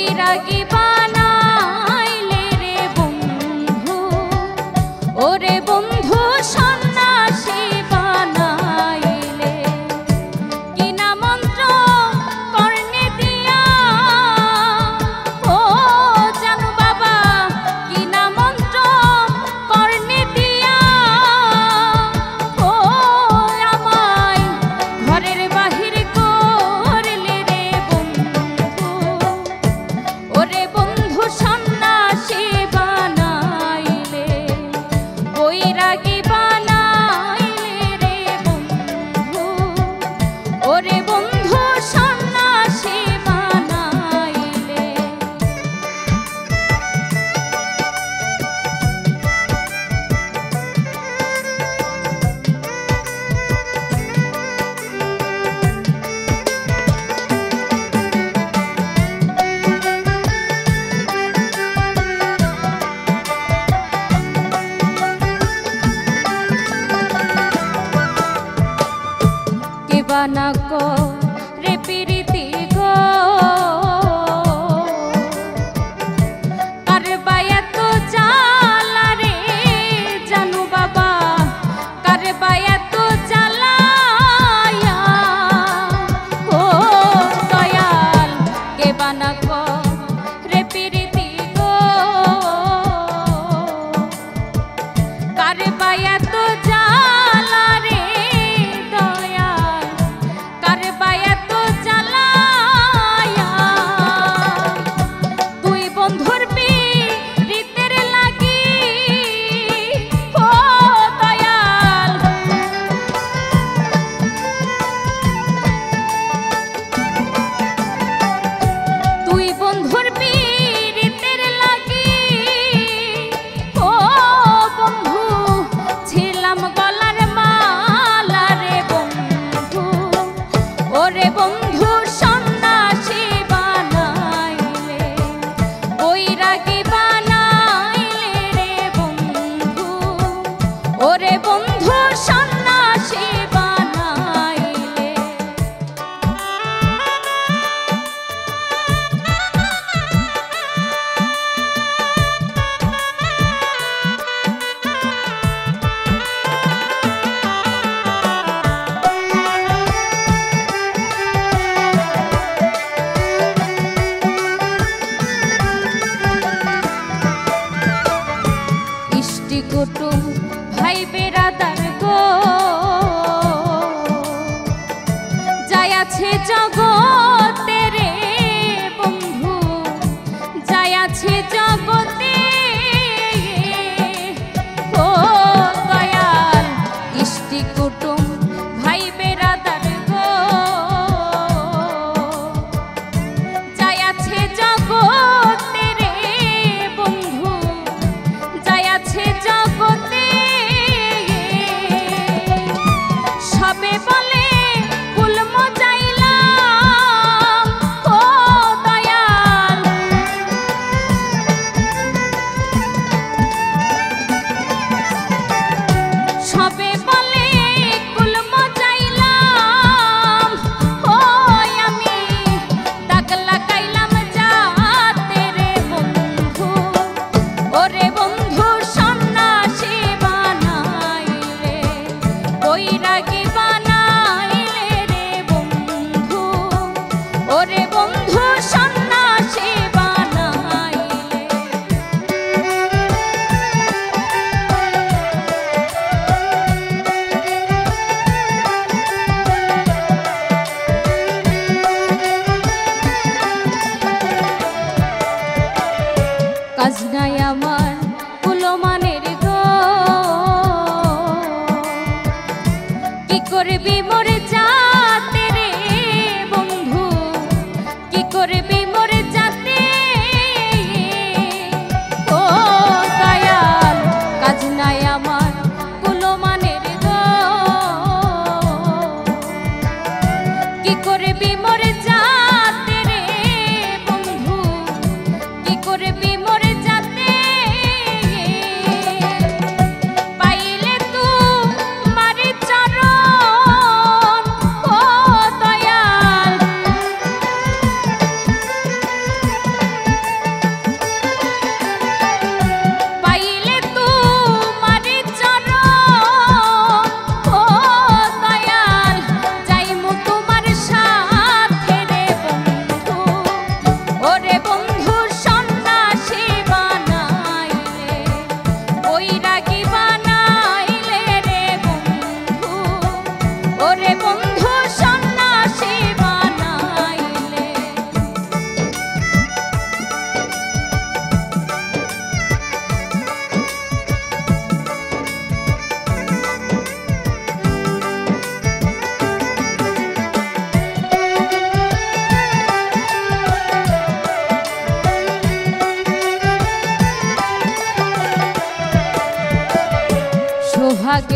বৈরাগী বানাইলে রে বন্ধু, ওরে বন্ধু সন্ন্যাসী বানাইলে। কিনা মন্ত্র কর্ণে দিয়া, ও জানু বাবা, কিনা মন্ত্র কর্ণে দিয়া, ও আমায় ঘরের বাহির করলে রে বন্ধু, ওরে বন্ধু সন্ন্যাসী বানাইলে, বৈরাগী বানাইলে রে বন্ধু, ওরে বন্ধু সন্ন্যাসী বানাইলে। কেবানা রে প্রীতি গো, কারবা এত জ্বালা রে জানু বাবা, কারবা এত জ্বালা, ও দয়াল কেবানা রে প্রীতি গো, কারবা এত জ্বালা রে দয়াল, কারবা এত জ্বালা। দুই বন্ধুর পীড়িতের লাগি, ও দয়াল, দুই বন্ধুর পীড়িতের লাগি, ও বন্ধু ছিলাম গলার মালা রে বন্ধু, ওরে বন্ধু সন্ন্যাসী বানাইলে, বৈরাগী বানাইলে রে বন্ধু, ওরে বন্ধু সন্ন্যাসী বানাইলে।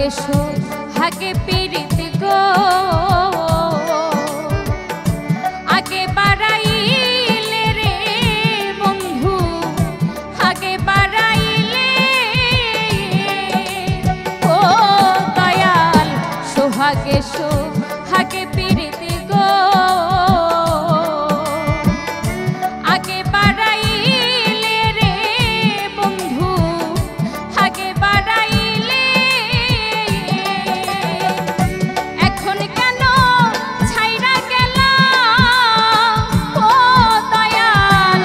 হাগে পীড়িত গো আগে বাড়াইলে রে বন্ধু আগে বাড়াইলে ও দয়াল সোহাগে হাগে পীড়িত গো আগে বাড়াইলে রে বন্ধু আগে বাড়াইলে এখন কেন ছাইরা গেলা ও দয়াল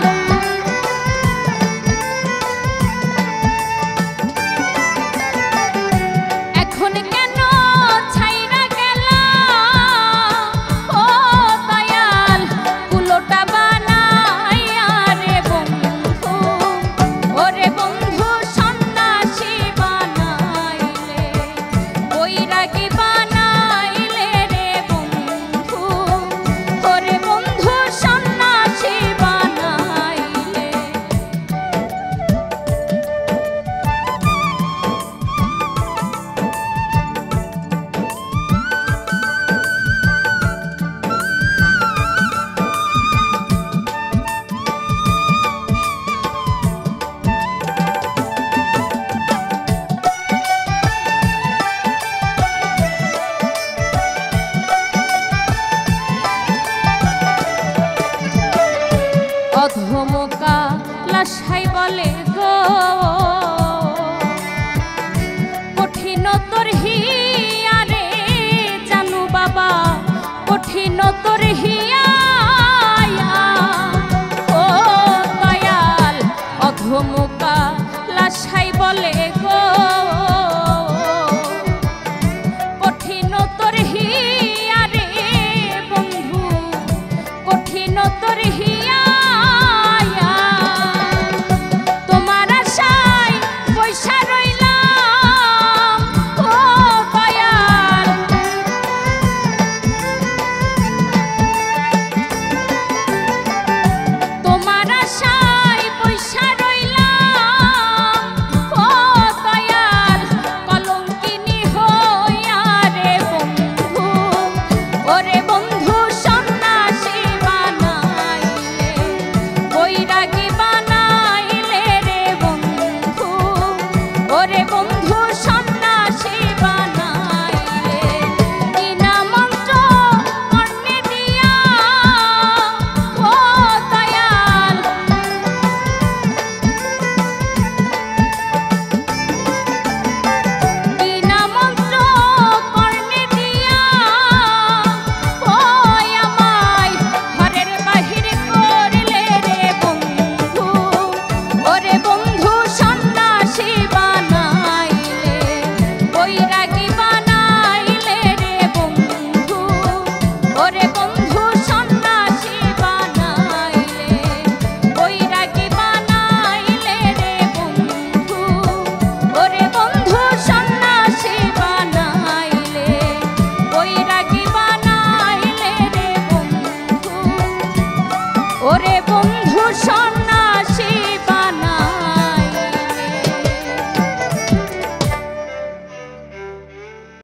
এখন কেন ছাইরা গেলা ও দয়াল কুলোটা বানাইয়া রে বন্ধু ওরে বন্ধু সন্ন্যাসী বানাইলে বৈরাগী বানাইলে রে বন্ধু ওরে বন্ধু সন্ন্যাসী বানাইলে অধমকা লাশাই বলে গো কঠিন তোর হিয়া রে জানু বাবা কঠিন তোর হিয়া ও দয়াল অধমকা লাশাই বলে গো কঠিন তোর হিয়া রে বন্ধু কঠিন